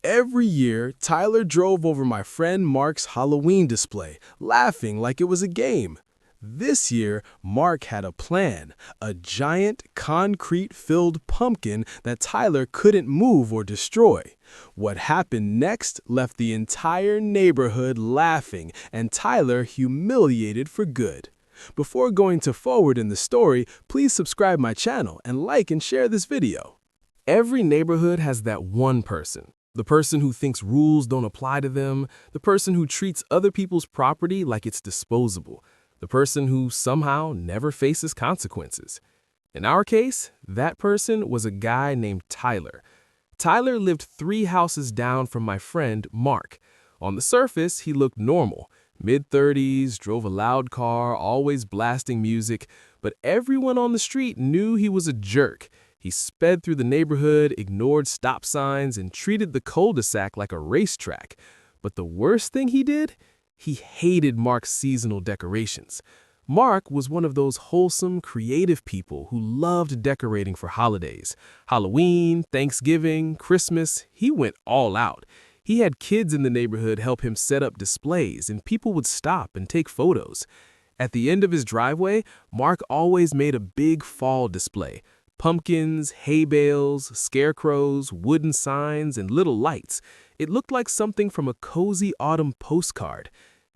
Every year, Tyler drove over my friend Mark's Halloween display, laughing like it was a game. This year, Mark had a plan, a giant, concrete-filled pumpkin that Tyler couldn't move or destroy. What happened next left the entire neighborhood laughing and Tyler humiliated for good. Before going forward in the story, please subscribe my channel and like and share this video. Every neighborhood has that one person. The person who thinks rules don't apply to them, the person who treats other people's property like it's disposable, the person who somehow never faces consequences. In our case, that person was a guy named Tyler. Tyler lived 3 houses down from my friend Mark. On the surface, he looked normal. Mid-30s, drove a loud car, always blasting music, but everyone on the street knew he was a jerk. He sped through the neighborhood, ignored stop signs, and treated the cul-de-sac like a racetrack. But the worst thing he did? He hated Mark's seasonal decorations. Mark was one of those wholesome, creative people who loved decorating for holidays. Halloween, Thanksgiving, Christmas, he went all out. He had kids in the neighborhood help him set up displays, and people would stop and take photos. At the end of his driveway, Mark always made a big fall display. Pumpkins, hay bales, scarecrows, wooden signs, and little lights. It looked like something from a cozy autumn postcard.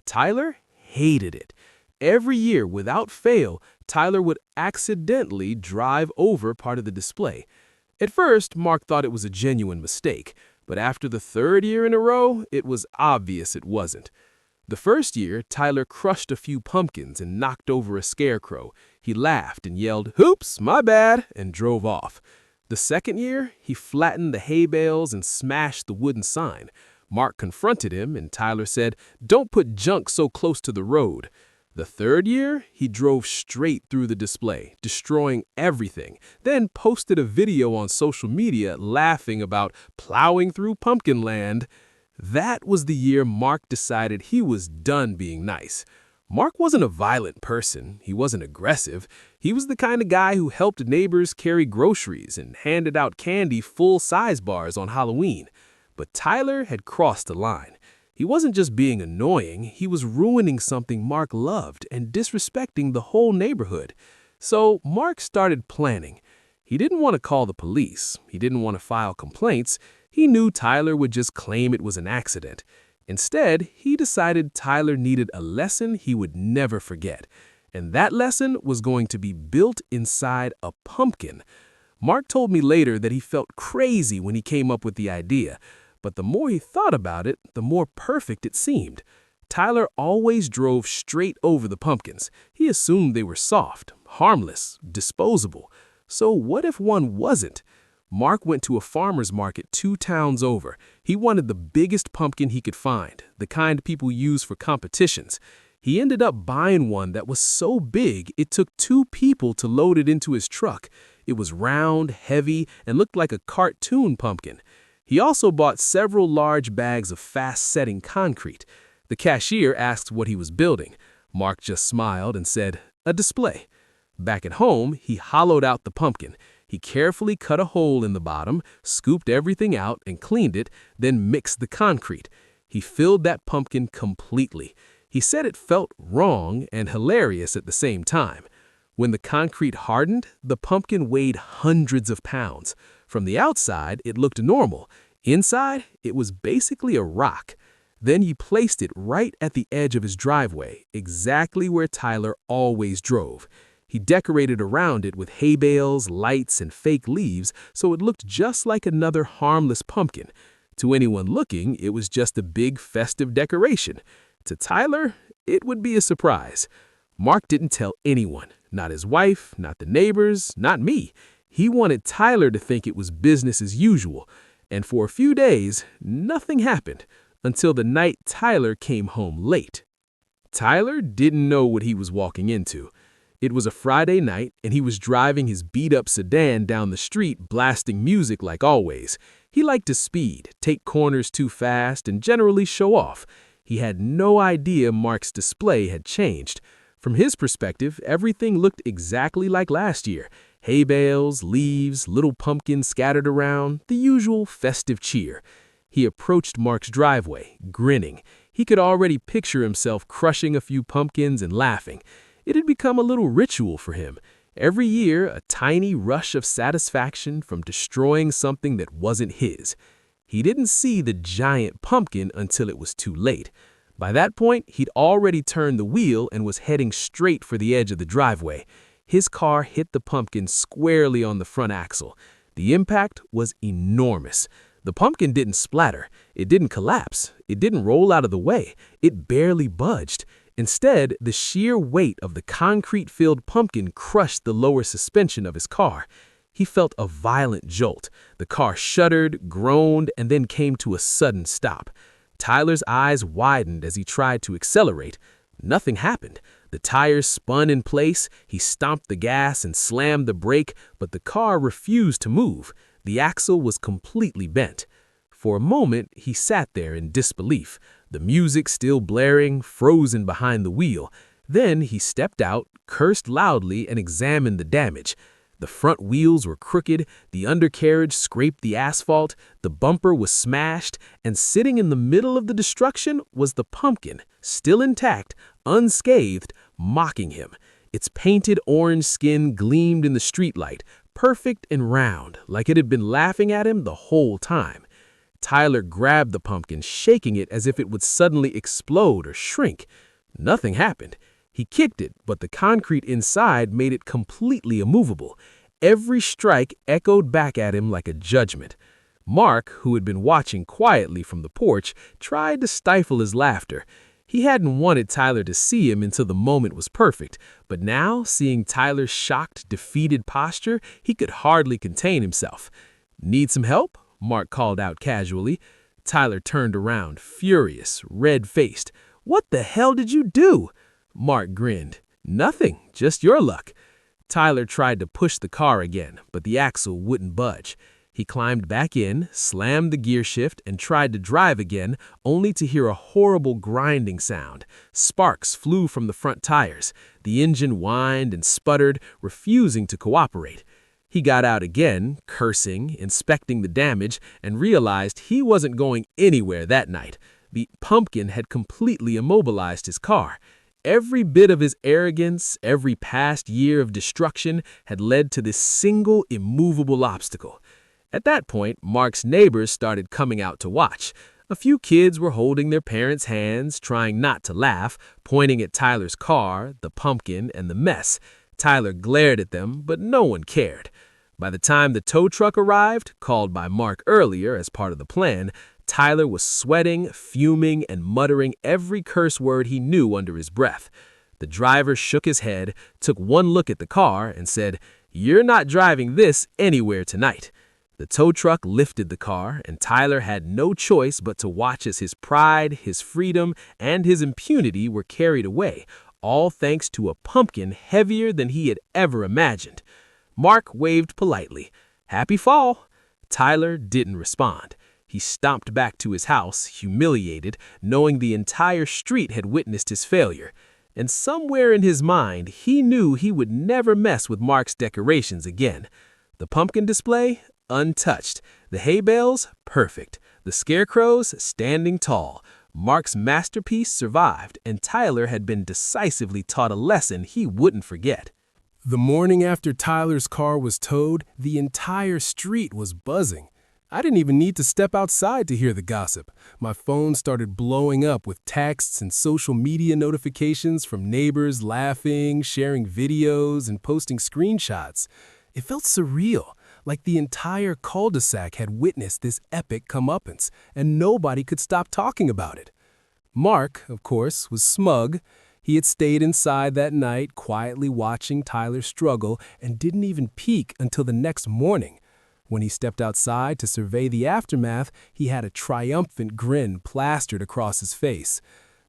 Tyler hated it. Every year, without fail, Tyler would accidentally drive over part of the display. At first, Mark thought it was a genuine mistake, but after the 3rd year in a row, it was obvious it wasn't. The first year, Tyler crushed a few pumpkins and knocked over a scarecrow. He laughed and yelled, "Oops, my bad," and drove off. The second year, he flattened the hay bales and smashed the wooden sign. Mark confronted him, and Tyler said, "Don't put junk so close to the road." The 3rd year, he drove straight through the display, destroying everything, then posted a video on social media laughing about plowing through pumpkin land. That was the year Mark decided he was done being nice. Mark wasn't a violent person. He wasn't aggressive. He was the kind of guy who helped neighbors carry groceries and handed out candy full-size bars on Halloween. But Tyler had crossed the line. He wasn't just being annoying, he was ruining something Mark loved and disrespecting the whole neighborhood. So Mark started planning. He didn't want to call the police. He didn't want to file complaints. He knew Tyler would just claim it was an accident. Instead, he decided Tyler needed a lesson he would never forget. And that lesson was going to be built inside a pumpkin. Mark told me later that he felt crazy when he came up with the idea. But the more he thought about it, the more perfect it seemed. Tyler always drove straight over the pumpkins. He assumed they were soft, harmless, disposable. So what if one wasn't? Mark went to a farmer's market 2 towns over. He wanted the biggest pumpkin he could find, the kind people use for competitions. He ended up buying one that was so big it took 2 people to load it into his truck. It was round, heavy, and looked like a cartoon pumpkin. He also bought several large bags of fast-setting concrete. The cashier asked what he was building. Mark just smiled and said, "A display." Back at home, he hollowed out the pumpkin. He carefully cut a hole in the bottom, scooped everything out and cleaned it, then mixed the concrete. He filled that pumpkin completely. He said it felt wrong and hilarious at the same time. When the concrete hardened, the pumpkin weighed hundreds of pounds. From the outside, it looked normal. Inside, it was basically a rock. Then he placed it right at the edge of his driveway, exactly where Tyler always drove. He decorated around it with hay bales, lights, and fake leaves, so it looked just like another harmless pumpkin. To anyone looking, it was just a big festive decoration. To Tyler, it would be a surprise. Mark didn't tell anyone, not his wife, not the neighbors, not me. He wanted Tyler to think it was business as usual. And for a few days, nothing happened until the night Tyler came home late. Tyler didn't know what he was walking into. It was a Friday night, and he was driving his beat-up sedan down the street blasting music like always. He liked to speed, take corners too fast, and generally show off. He had no idea Mark's display had changed. From his perspective, everything looked exactly like last year. Hay bales, leaves, little pumpkins scattered around, the usual festive cheer. He approached Mark's driveway, grinning. He could already picture himself crushing a few pumpkins and laughing. It had become a little ritual for him. Every year, a tiny rush of satisfaction from destroying something that wasn't his. He didn't see the giant pumpkin until it was too late. By that point, he'd already turned the wheel and was heading straight for the edge of the driveway. His car hit the pumpkin squarely on the front axle. The impact was enormous. The pumpkin didn't splatter. It didn't collapse. It didn't roll out of the way. It barely budged. Instead, the sheer weight of the concrete-filled pumpkin crushed the lower suspension of his car. He felt a violent jolt. The car shuddered, groaned, and then came to a sudden stop. Tyler's eyes widened as he tried to accelerate. Nothing happened. The tires spun in place. He stomped the gas and slammed the brake, but the car refused to move. The axle was completely bent. For a moment, he sat there in disbelief, the music still blaring, frozen behind the wheel. Then he stepped out, cursed loudly, and examined the damage. The front wheels were crooked, the undercarriage scraped the asphalt, the bumper was smashed, and sitting in the middle of the destruction was the pumpkin, still intact, unscathed, mocking him. Its painted orange skin gleamed in the streetlight, perfect and round, like it had been laughing at him the whole time. Tyler grabbed the pumpkin, shaking it as if it would suddenly explode or shrink. Nothing happened. He kicked it, but the concrete inside made it completely immovable. Every strike echoed back at him like a judgment. Mark, who had been watching quietly from the porch, tried to stifle his laughter. He hadn't wanted Tyler to see him until the moment was perfect, but now, seeing Tyler's shocked, defeated posture, he could hardly contain himself. "Need some help?" Mark called out casually. Tyler turned around, furious, red-faced. "What the hell did you do?" Mark grinned. "Nothing, just your luck." Tyler tried to push the car again, but the axle wouldn't budge. He climbed back in, slammed the gear shift, and tried to drive again, only to hear a horrible grinding sound. Sparks flew from the front tires. The engine whined and sputtered, refusing to cooperate. He got out again, cursing, inspecting the damage, and realized he wasn't going anywhere that night. The pumpkin had completely immobilized his car. Every bit of his arrogance, every past year of destruction had led to this single immovable obstacle. At that point, Mark's neighbors started coming out to watch. A few kids were holding their parents' hands, trying not to laugh, pointing at Tyler's car, the pumpkin, and the mess. Tyler glared at them, but no one cared. By the time the tow truck arrived, called by Mark earlier as part of the plan, Tyler was sweating, fuming, and muttering every curse word he knew under his breath. The driver shook his head, took one look at the car, and said, "You're not driving this anywhere tonight." The tow truck lifted the car, and Tyler had no choice but to watch as his pride, his freedom, and his impunity were carried away, all thanks to a pumpkin heavier than he had ever imagined. Mark waved politely. "Happy fall." Tyler didn't respond. He stomped back to his house, humiliated, knowing the entire street had witnessed his failure. And somewhere in his mind, he knew he would never mess with Mark's decorations again. The pumpkin display? Untouched. The hay bales? Perfect. The scarecrows? Standing tall. Mark's masterpiece survived, and Tyler had been decisively taught a lesson he wouldn't forget. The morning after Tyler's car was towed, the entire street was buzzing. I didn't even need to step outside to hear the gossip. My phone started blowing up with texts and social media notifications from neighbors laughing, sharing videos, and posting screenshots. It felt surreal, like the entire cul-de-sac had witnessed this epic comeuppance, and nobody could stop talking about it. Mark, of course, was smug. He had stayed inside that night, quietly watching Tyler struggle, and didn't even peek until the next morning. When he stepped outside to survey the aftermath, he had a triumphant grin plastered across his face.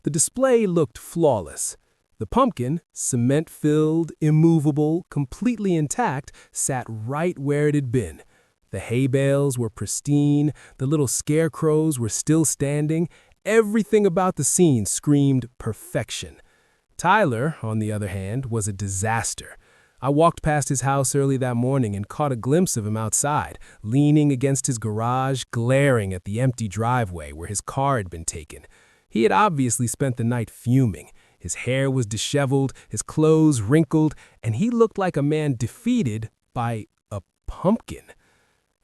The display looked flawless. The pumpkin, cement-filled, immovable, completely intact, sat right where it had been. The hay bales were pristine, the little scarecrows were still standing. Everything about the scene screamed perfection. Tyler, on the other hand, was a disaster. I walked past his house early that morning and caught a glimpse of him outside, leaning against his garage, glaring at the empty driveway where his car had been taken. He had obviously spent the night fuming. His hair was disheveled, his clothes wrinkled, and he looked like a man defeated by a pumpkin.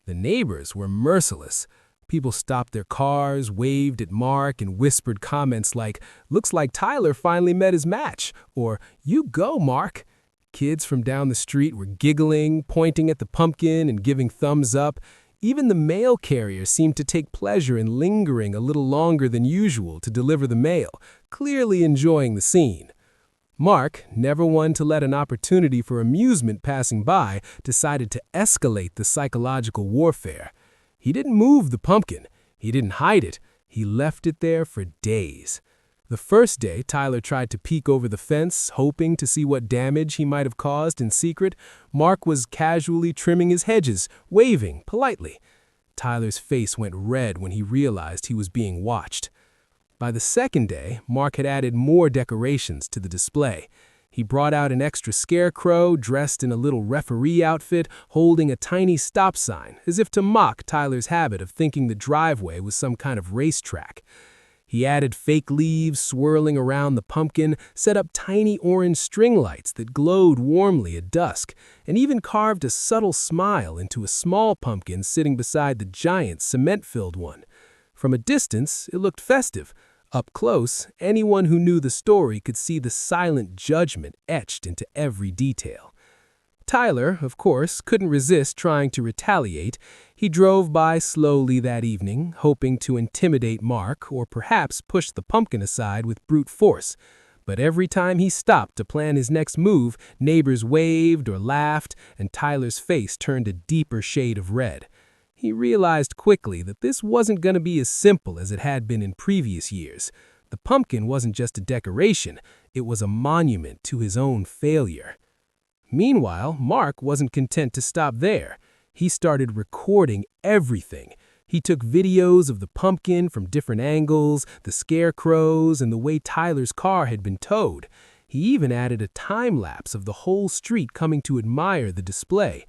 The neighbors were merciless. People stopped their cars, waved at Mark, and whispered comments like, "Looks like Tyler finally met his match," or "You go, Mark." Kids from down the street were giggling, pointing at the pumpkin and giving thumbs up. Even the mail carrier seemed to take pleasure in lingering a little longer than usual to deliver the mail, clearly enjoying the scene. Mark, never one to let an opportunity for amusement passing by, decided to escalate the psychological warfare. He didn't move the pumpkin. He didn't hide it. He left it there for days. The first day, Tyler tried to peek over the fence, hoping to see what damage he might have caused in secret. Mark was casually trimming his hedges, waving politely. Tyler's face went red when he realized he was being watched. By the second day, Mark had added more decorations to the display. He brought out an extra scarecrow dressed in a little referee outfit, holding a tiny stop sign, as if to mock Tyler's habit of thinking the driveway was some kind of racetrack. He added fake leaves swirling around the pumpkin, set up tiny orange string lights that glowed warmly at dusk, and even carved a subtle smile into a small pumpkin sitting beside the giant cement-filled one. From a distance, it looked festive. Up close, anyone who knew the story could see the silent judgment etched into every detail. Tyler, of course, couldn't resist trying to retaliate. He drove by slowly that evening, hoping to intimidate Mark or perhaps push the pumpkin aside with brute force. But every time he stopped to plan his next move, neighbors waved or laughed, and Tyler's face turned a deeper shade of red. He realized quickly that this wasn't going to be as simple as it had been in previous years. The pumpkin wasn't just a decoration, it was a monument to his own failure. Meanwhile, Mark wasn't content to stop there. He started recording everything. He took videos of the pumpkin from different angles, the scarecrows, and the way Tyler's car had been towed. He even added a time-lapse of the whole street coming to admire the display.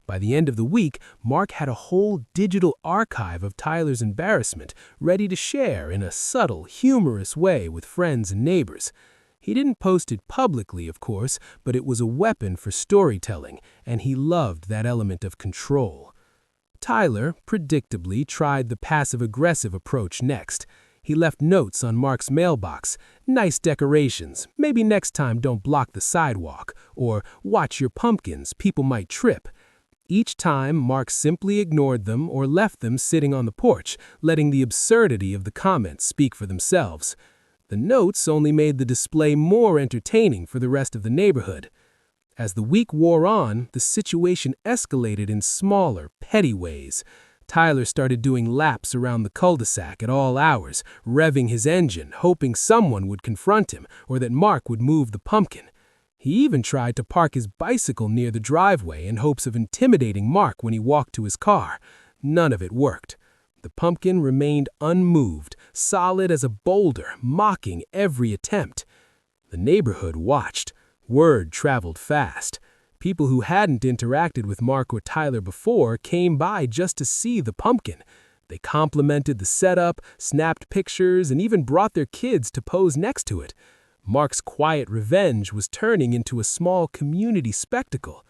By the end of the week, Mark had a whole digital archive of Tyler's embarrassment, ready to share in a subtle, humorous way with friends and neighbors. He didn't post it publicly, of course, but it was a weapon for storytelling, and he loved that element of control. Tyler, predictably, tried the passive-aggressive approach next. He left notes on Mark's mailbox. "Nice decorations. Maybe next time don't block the sidewalk," or "Watch your pumpkins, people might trip." Each time, Mark simply ignored them or left them sitting on the porch, letting the absurdity of the comments speak for themselves. The notes only made the display more entertaining for the rest of the neighborhood. As the week wore on, the situation escalated in smaller, petty ways. Tyler started doing laps around the cul-de-sac at all hours, revving his engine, hoping someone would confront him or that Mark would move the pumpkin. He even tried to park his bicycle near the driveway in hopes of intimidating Mark when he walked to his car. None of it worked. The pumpkin remained unmoved, solid as a boulder, mocking every attempt. The neighborhood watched. Word traveled fast. People who hadn't interacted with Mark or Tyler before came by just to see the pumpkin. They complimented the setup, snapped pictures, and even brought their kids to pose next to it. Mark's quiet revenge was turning into a small community spectacle.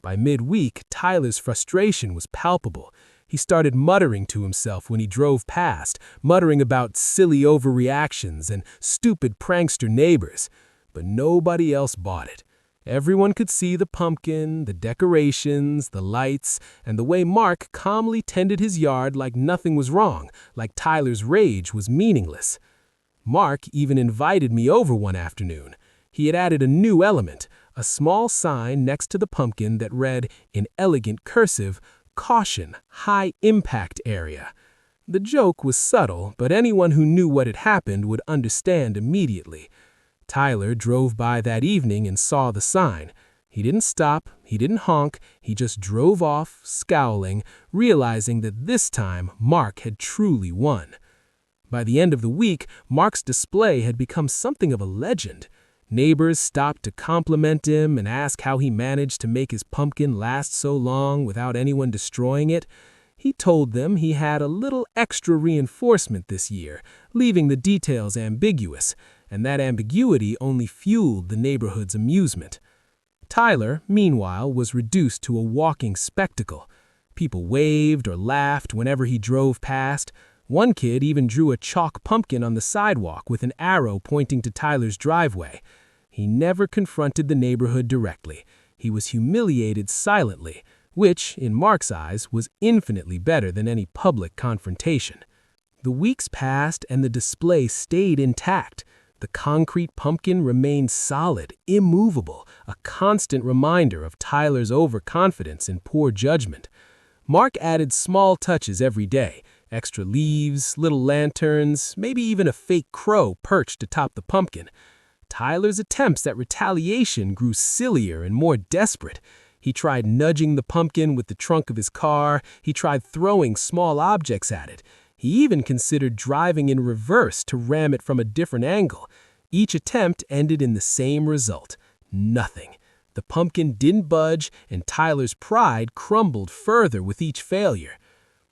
By midweek, Tyler's frustration was palpable. He started muttering to himself when he drove past, muttering about silly overreactions and stupid prankster neighbors. But nobody else bought it. Everyone could see the pumpkin, the decorations, the lights, and the way Mark calmly tended his yard like nothing was wrong, like Tyler's rage was meaningless. Mark even invited me over one afternoon. He had added a new element, a small sign next to the pumpkin that read, in elegant cursive, "Caution, high impact area." The joke was subtle, but anyone who knew what had happened would understand immediately. Tyler drove by that evening and saw the sign. He didn't stop, he didn't honk, he just drove off, scowling, realizing that this time Mark had truly won. By the end of the week, Mark's display had become something of a legend. Neighbors stopped to compliment him and ask how he managed to make his pumpkin last so long without anyone destroying it. He told them he had a little extra reinforcement this year, leaving the details ambiguous, and that ambiguity only fueled the neighborhood's amusement. Tyler, meanwhile, was reduced to a walking spectacle. People waved or laughed whenever he drove past. One kid even drew a chalk pumpkin on the sidewalk with an arrow pointing to Tyler's driveway. He never confronted the neighborhood directly. He was humiliated silently, which, in Mark's eyes, was infinitely better than any public confrontation. The weeks passed and the display stayed intact. The concrete pumpkin remained solid, immovable, a constant reminder of Tyler's overconfidence and poor judgment. Mark added small touches every day, extra leaves, little lanterns, maybe even a fake crow perched atop the pumpkin. Tyler's attempts at retaliation grew sillier and more desperate. He tried nudging the pumpkin with the trunk of his car. He tried throwing small objects at it. He even considered driving in reverse to ram it from a different angle. Each attempt ended in the same result: nothing. The pumpkin didn't budge, and Tyler's pride crumbled further with each failure.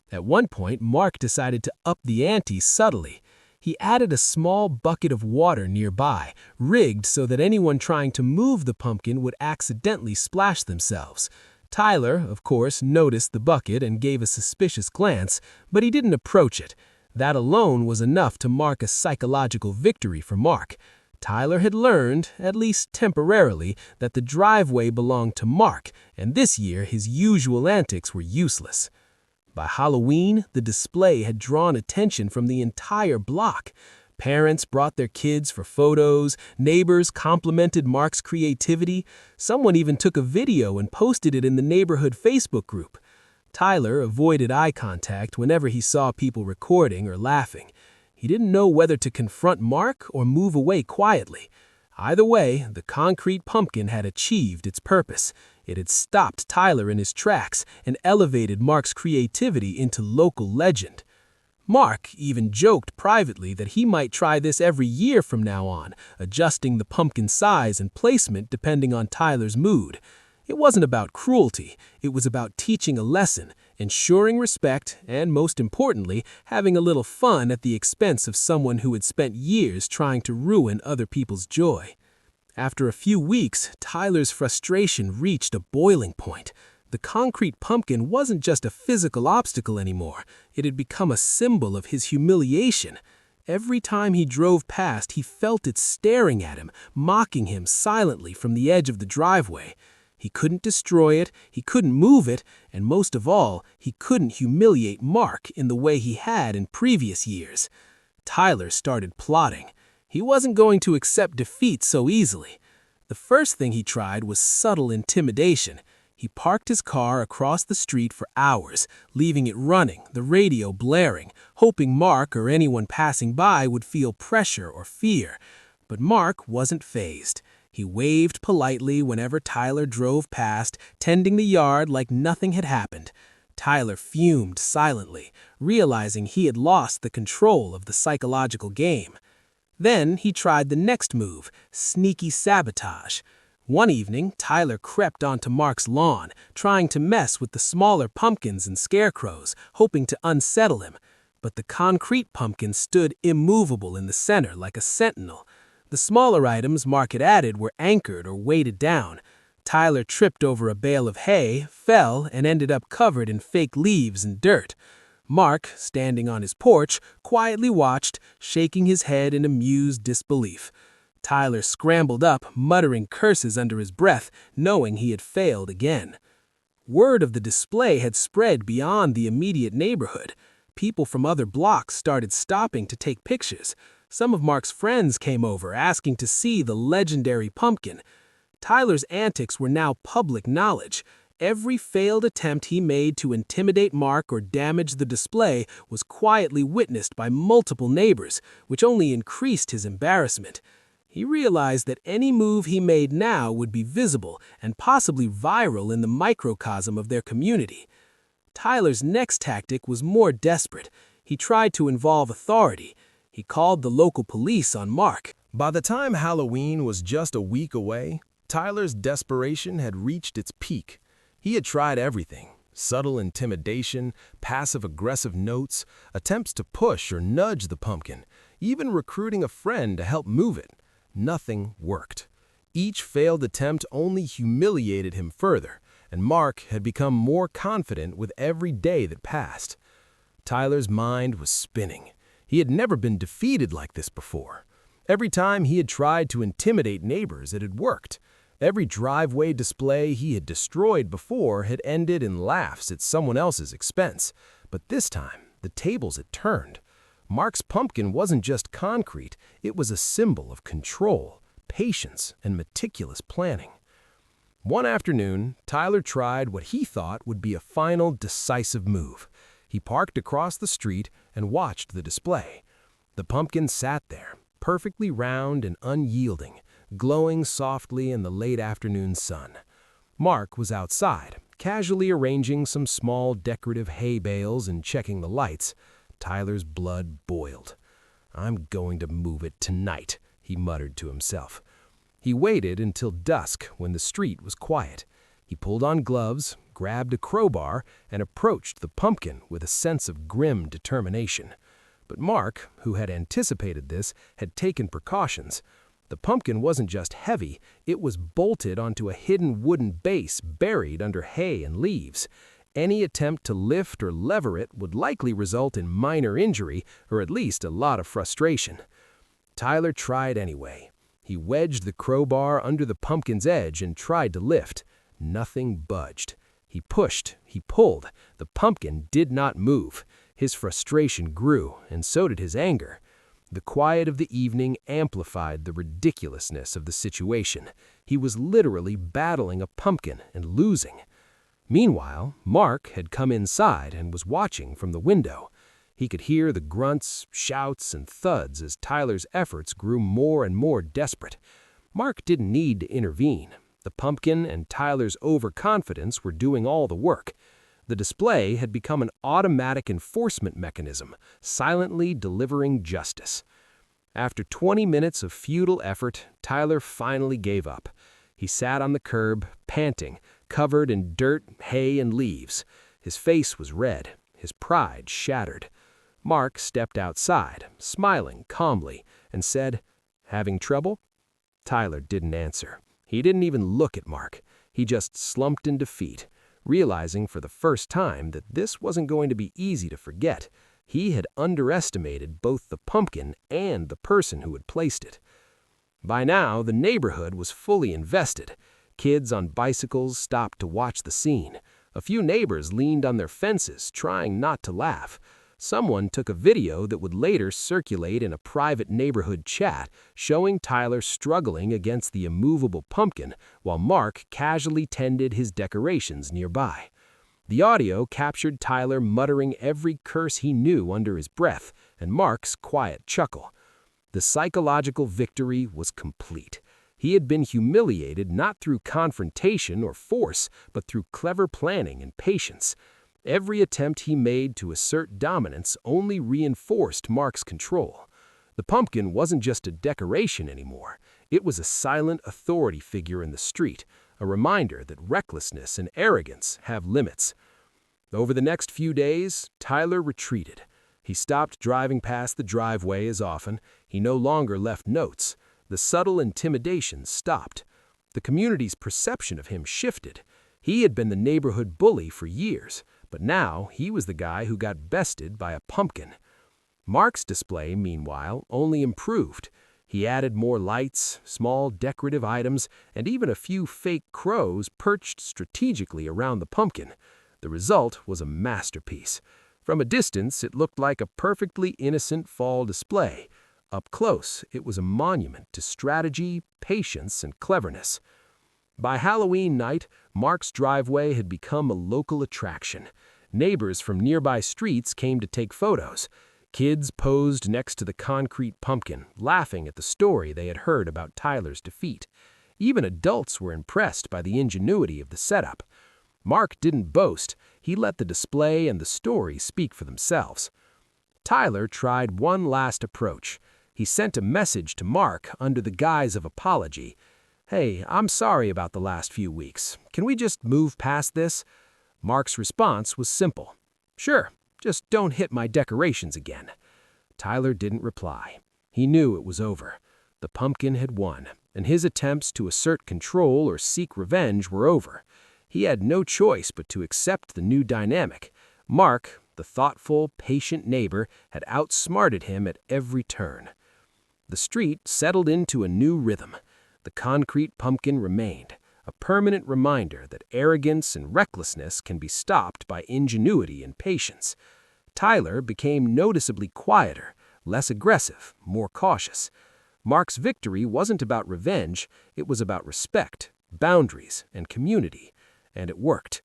At one point, Mark decided to up the ante subtly. He added a small bucket of water nearby, rigged so that anyone trying to move the pumpkin would accidentally splash themselves. Tyler, of course, noticed the bucket and gave a suspicious glance, but he didn't approach it. That alone was enough to mark a psychological victory for Mark. Tyler had learned, at least temporarily, that the driveway belonged to Mark, and this year his usual antics were useless. By Halloween, the display had drawn attention from the entire block. Parents brought their kids for photos, neighbors complimented Mark's creativity, someone even took a video and posted it in the neighborhood Facebook group. Tyler avoided eye contact whenever he saw people recording or laughing. He didn't know whether to confront Mark or move away quietly. Either way, the concrete pumpkin had achieved its purpose. It had stopped Tyler in his tracks and elevated Mark's creativity into local legend. Mark even joked privately that he might try this every year from now on, adjusting the pumpkin size and placement depending on Tyler's mood. It wasn't about cruelty, it was about teaching a lesson, ensuring respect, and most importantly, having a little fun at the expense of someone who had spent years trying to ruin other people's joy. After a few weeks, Tyler's frustration reached a boiling point. The concrete pumpkin wasn't just a physical obstacle anymore. It had become a symbol of his humiliation. Every time he drove past, he felt it staring at him, mocking him silently from the edge of the driveway. He couldn't destroy it, he couldn't move it, and most of all, he couldn't humiliate Mark in the way he had in previous years. Tyler started plotting. He wasn't going to accept defeat so easily. The first thing he tried was subtle intimidation. He parked his car across the street for hours, leaving it running, the radio blaring, hoping Mark or anyone passing by would feel pressure or fear. But Mark wasn't fazed. He waved politely whenever Tyler drove past, tending the yard like nothing had happened. Tyler fumed silently, realizing he had lost the control of the psychological game. Then he tried the next move, sneaky sabotage. One evening, Tyler crept onto Mark's lawn, trying to mess with the smaller pumpkins and scarecrows, hoping to unsettle him. But the concrete pumpkin stood immovable in the center like a sentinel. The smaller items Mark had added were anchored or weighted down. Tyler tripped over a bale of hay, fell, and ended up covered in fake leaves and dirt. Mark, standing on his porch, quietly watched, shaking his head in amused disbelief. Tyler scrambled up, muttering curses under his breath, knowing he had failed again. Word of the display had spread beyond the immediate neighborhood. People from other blocks started stopping to take pictures. Some of Mark's friends came over, asking to see the legendary pumpkin. Tyler's antics were now public knowledge. Every failed attempt he made to intimidate Mark or damage the display was quietly witnessed by multiple neighbors, which only increased his embarrassment. He realized that any move he made now would be visible and possibly viral in the microcosm of their community. Tyler's next tactic was more desperate. He tried to involve authority. He called the local police on Mark. By the time Halloween was just a week away, Tyler's desperation had reached its peak. He had tried everything: subtle intimidation, passive-aggressive notes, attempts to push or nudge the pumpkin, even recruiting a friend to help move it. Nothing worked. Each failed attempt only humiliated him further, and Mark had become more confident with every day that passed. Tyler's mind was spinning. He had never been defeated like this before. Every time he had tried to intimidate neighbors, it had worked. Every driveway display he had destroyed before had ended in laughs at someone else's expense. But this time, the tables had turned. Mark's pumpkin wasn't just concrete, it was a symbol of control, patience, and meticulous planning. One afternoon, Tyler tried what he thought would be a final, decisive move. He parked across the street and watched the display. The pumpkin sat there, perfectly round and unyielding, glowing softly in the late afternoon sun. Mark was outside, casually arranging some small decorative hay bales and checking the lights. Tyler's blood boiled. "I'm going to move it tonight," he muttered to himself. He waited until dusk when the street was quiet. He pulled on gloves, grabbed a crowbar, and approached the pumpkin with a sense of grim determination. But Mark, who had anticipated this, had taken precautions. The pumpkin wasn't just heavy, it was bolted onto a hidden wooden base buried under hay and leaves. Any attempt to lift or lever it would likely result in minor injury, or at least a lot of frustration. Tyler tried anyway. He wedged the crowbar under the pumpkin's edge and tried to lift. Nothing budged. He pushed, he pulled. The pumpkin did not move. His frustration grew, and so did his anger. The quiet of the evening amplified the ridiculousness of the situation. He was literally battling a pumpkin and losing. Meanwhile, Mark had come inside and was watching from the window. He could hear the grunts, shouts, and thuds as Tyler's efforts grew more and more desperate. Mark didn't need to intervene. The pumpkin and Tyler's overconfidence were doing all the work. The display had become an automatic enforcement mechanism, silently delivering justice. After 20 minutes of futile effort, Tyler finally gave up. He sat on the curb, panting, covered in dirt, hay, and leaves. His face was red, his pride shattered. Mark stepped outside, smiling calmly, and said, "Having trouble?" Tyler didn't answer. He didn't even look at Mark. He just slumped in defeat, realizing for the first time that this wasn't going to be easy to forget. He had underestimated both the pumpkin and the person who had placed it. By now, the neighborhood was fully invested. Kids on bicycles stopped to watch the scene. A few neighbors leaned on their fences, trying not to laugh. Someone took a video that would later circulate in a private neighborhood chat, showing Tyler struggling against the immovable pumpkin while Mark casually tended his decorations nearby. The audio captured Tyler muttering every curse he knew under his breath, and Mark's quiet chuckle. The psychological victory was complete. He had been humiliated not through confrontation or force, but through clever planning and patience. Every attempt he made to assert dominance only reinforced Mark's control. The pumpkin wasn't just a decoration anymore. It was a silent authority figure in the street, a reminder that recklessness and arrogance have limits. Over the next few days, Tyler retreated. He stopped driving past the driveway as often. He no longer left notes. The subtle intimidation stopped. The community's perception of him shifted. He had been the neighborhood bully for years, but now he was the guy who got bested by a pumpkin. Mark's display, meanwhile, only improved. He added more lights, small decorative items, and even a few fake crows perched strategically around the pumpkin. The result was a masterpiece. From a distance, it looked like a perfectly innocent fall display. Up close, it was a monument to strategy, patience, and cleverness. By Halloween night, Mark's driveway had become a local attraction. Neighbors from nearby streets came to take photos. Kids posed next to the concrete pumpkin, laughing at the story they had heard about Tyler's defeat. Even adults were impressed by the ingenuity of the setup. Mark didn't boast. He let the display and the story speak for themselves. Tyler tried one last approach. He sent a message to Mark under the guise of apology. "Hey, I'm sorry about the last few weeks. Can we just move past this?" Mark's response was simple. "Sure, just don't hit my decorations again." Tyler didn't reply. He knew it was over. The pumpkin had won, and his attempts to assert control or seek revenge were over. He had no choice but to accept the new dynamic. Mark, the thoughtful, patient neighbor, had outsmarted him at every turn. The street settled into a new rhythm. The concrete pumpkin remained, a permanent reminder that arrogance and recklessness can be stopped by ingenuity and patience. Tyler became noticeably quieter, less aggressive, more cautious. Mark's victory wasn't about revenge, it was about respect, boundaries, and community, and it worked.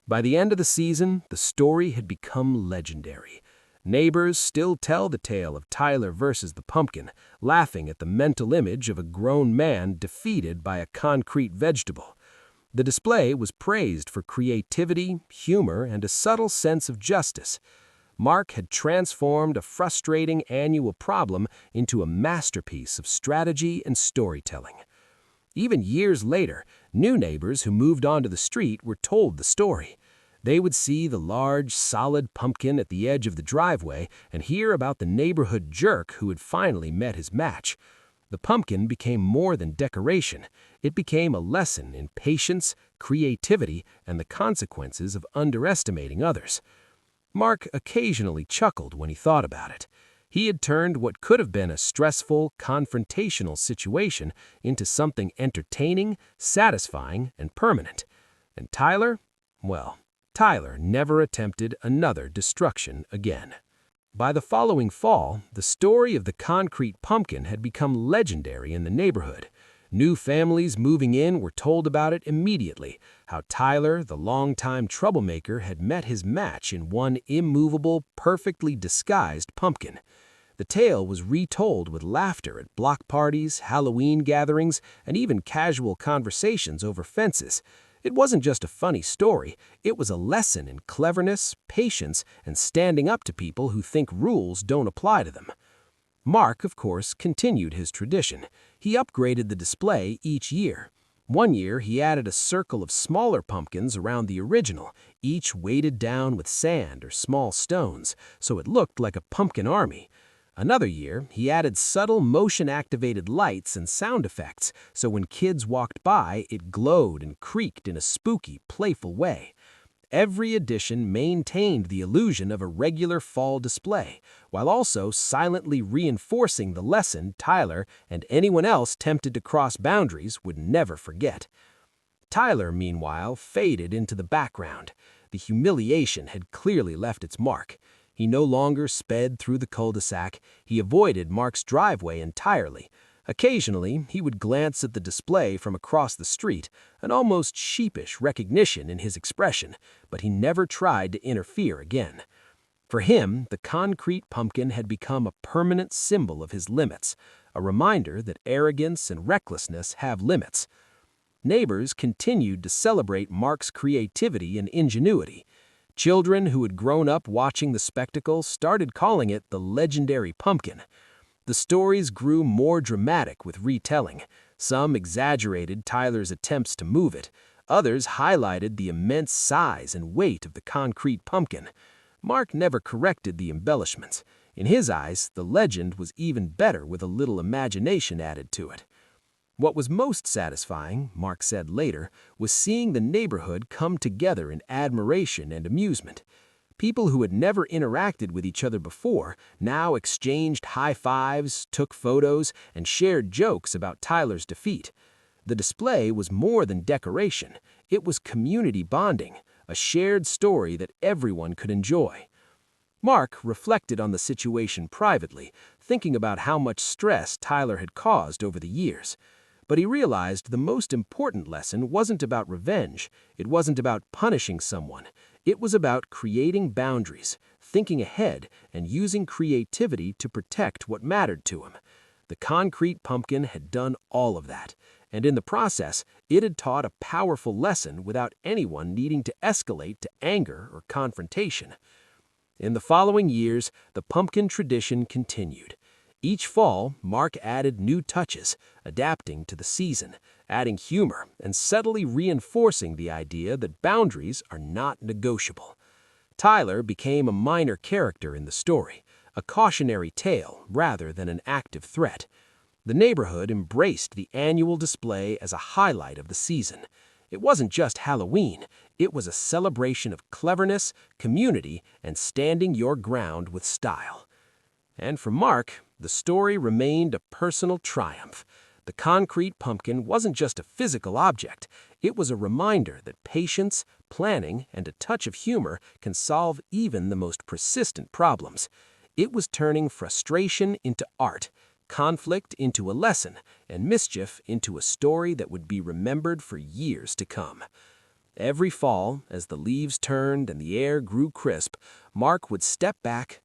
By the end of the season, the story had become legendary. Neighbors still tell the tale of Tyler versus the pumpkin, laughing at the mental image of a grown man defeated by a concrete vegetable. The display was praised for creativity, humor, and a subtle sense of justice. Mark had transformed a frustrating annual problem into a masterpiece of strategy and storytelling. Even years later, new neighbors who moved onto the street were told the story. They would see the large, solid pumpkin at the edge of the driveway and hear about the neighborhood jerk who had finally met his match. The pumpkin became more than decoration. It became a lesson in patience, creativity, and the consequences of underestimating others. Mark occasionally chuckled when he thought about it. He had turned what could have been a stressful, confrontational situation into something entertaining, satisfying, and permanent. And Tyler? Well, Tyler never attempted another destruction again. By the following fall, the story of the concrete pumpkin had become legendary in the neighborhood. New families moving in were told about it immediately, how Tyler, the longtime troublemaker, had met his match in one immovable, perfectly disguised pumpkin. The tale was retold with laughter at block parties, Halloween gatherings, and even casual conversations over fences. It wasn't just a funny story, it was a lesson in cleverness, patience, and standing up to people who think rules don't apply to them. Mark, of course, continued his tradition. He upgraded the display each year. One year, he added a circle of smaller pumpkins around the original, each weighted down with sand or small stones, so it looked like a pumpkin army. Another year, he added subtle motion-activated lights and sound effects, so when kids walked by, it glowed and creaked in a spooky, playful way. Every addition maintained the illusion of a regular fall display, while also silently reinforcing the lesson Tyler and anyone else tempted to cross boundaries would never forget. Tyler, meanwhile, faded into the background. The humiliation had clearly left its mark. He no longer sped through the cul-de-sac. He avoided Mark's driveway entirely. Occasionally, he would glance at the display from across the street, an almost sheepish recognition in his expression, but he never tried to interfere again. For him, the concrete pumpkin had become a permanent symbol of his limits, a reminder that arrogance and recklessness have limits. Neighbors continued to celebrate Mark's creativity and ingenuity. Children who had grown up watching the spectacle started calling it the legendary pumpkin. The stories grew more dramatic with retelling. Some exaggerated Tyler's attempts to move it. Others highlighted the immense size and weight of the concrete pumpkin. Mark never corrected the embellishments. In his eyes, the legend was even better with a little imagination added to it. What was most satisfying, Mark said later, was seeing the neighborhood come together in admiration and amusement. People who had never interacted with each other before now exchanged high fives, took photos, and shared jokes about Tyler's defeat. The display was more than decoration. It was community bonding, a shared story that everyone could enjoy. Mark reflected on the situation privately, thinking about how much stress Tyler had caused over the years. But he realized the most important lesson wasn't about revenge. It wasn't about punishing someone. It was about creating boundaries, thinking ahead, and using creativity to protect what mattered to him. The concrete pumpkin had done all of that, and in the process, it had taught a powerful lesson without anyone needing to escalate to anger or confrontation. In the following years, the pumpkin tradition continued. Each fall, Mark added new touches, adapting to the season, adding humor, and subtly reinforcing the idea that boundaries are not negotiable. Tyler became a minor character in the story, a cautionary tale rather than an active threat. The neighborhood embraced the annual display as a highlight of the season. It wasn't just Halloween, it was a celebration of cleverness, community, and standing your ground with style. And for Mark, the story remained a personal triumph. The concrete pumpkin wasn't just a physical object, it was a reminder that patience, planning, and a touch of humor can solve even the most persistent problems. It was turning frustration into art, conflict into a lesson, and mischief into a story that would be remembered for years to come. Every fall, as the leaves turned and the air grew crisp, Mark would step back,